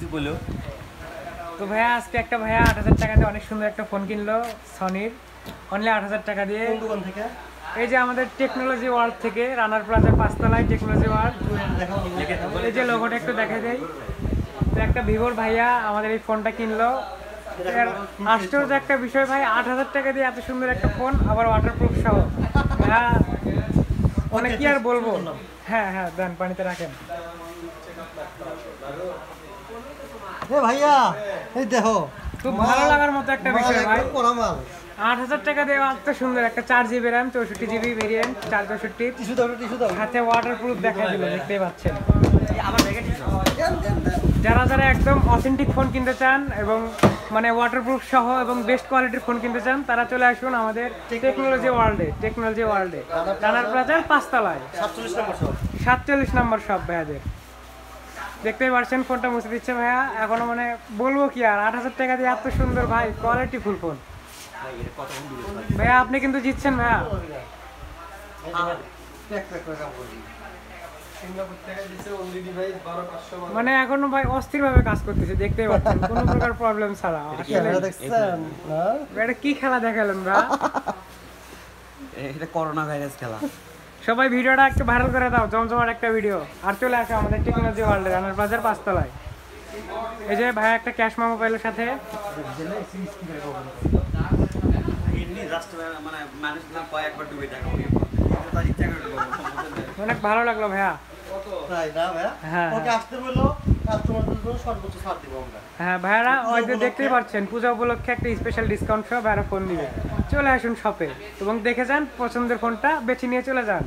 কিছু বলো। তো ভাইয়া আজকে একটা ভাইয়া ৮,০০০ টাকা দিয়ে অনেক সুন্দর একটা ফোন কিনলো সনির, অনলি ৮,০০০ টাকা দিয়ে। কোন দোকান থেকে? এই যে আমাদের টেকনোলজি ওয়ার্ল্ড থেকে, রানার প্লাজার ৫ তলায় টেকনোলজি ওয়ার্ল্ড। এই যে লোগোটা একটু দেখা দেয়। তো একটা ভিভোর ভাইয়া আমাদের এই ফোনটা কিনলো। আশ্চর্য একটা বিষয় ভাই, ৮,০০০ টাকা দিয়ে এত সুন্দর একটা ফোন, আবার ওয়াটারপ্রুফ সহ। হ্যাঁ মানে কি আর বলবো। হ্যাঁ হ্যাঁ দেন, পানিতে রাখেন। এ ভাইয়া এই দেখো, খুব ভালো লাগার মতো একটা বিষয় ভাই। ৮,০০০ টাকা দিয়ে এত সুন্দর একটা 4GB RAM, 64GB variant, 464। Tissue দাও। হাতে ওয়াটারপ্রুফ দেখা দিল, দেখতেই পাচ্ছেন। যারা যারা একদম অথেন্টিক ফোন কিনতে চান এবং মানে ওয়াটারপ্রুফ সহ এবং বেস্ট কোয়ালিটির ফোন কিনতে চান, তারা চলে আসুন আমাদের টেকনোলজি ওয়ার্ল্ডে রানার প্লাজার ৫ তলায় 47 নম্বর শপ ভাইয়াদের। দেখতেই পাচ্ছেন ফোনটা মুছে দিচ্ছে ভাইয়া। এখনো মানে বলবো কি আর, ৮,০০০ টাকা দিয়ে এত সুন্দর ভাই কোয়ালিটি ফুল ফোন। ভাইয়া আপনি কিন্তু জিতছেন ভাইয়া। মানে এখনো ভাই অস্থির ভাবে কাজ করতেছে, দেখতেই পাচ্ছেন কোনো প্রকার প্রবলেম ছাড়া। এটা কি খেলা দেখালেন ভাই? এটা করোনা ভাইরাস খেলা। সবাই ভিডিওটা একটু ভাইরাল করে দাও, জমজমাট একটা ভিডিও। আর চলে আসে আমাদের টেকনোলজি ওয়ার্ল্ডে রানার প্লাজার ৫ তলায়। এই যে ভাইয়া একটা ক্যাশ মেমো পাইলো সাথে। অনেক ভালো লাগলো ভাইয়া। হ্যাঁ ভাইয়ারা ওই যে দেখতেই পাচ্ছেন, পূজা উপলক্ষে একটা স্পেশাল ডিসকাউন্ট সহ ভাইয়ারা ফোন দিবে। চলে আসুন শপে এবং দেখে যান, পছন্দের ফোনটা বেছে নিয়ে চলে যান।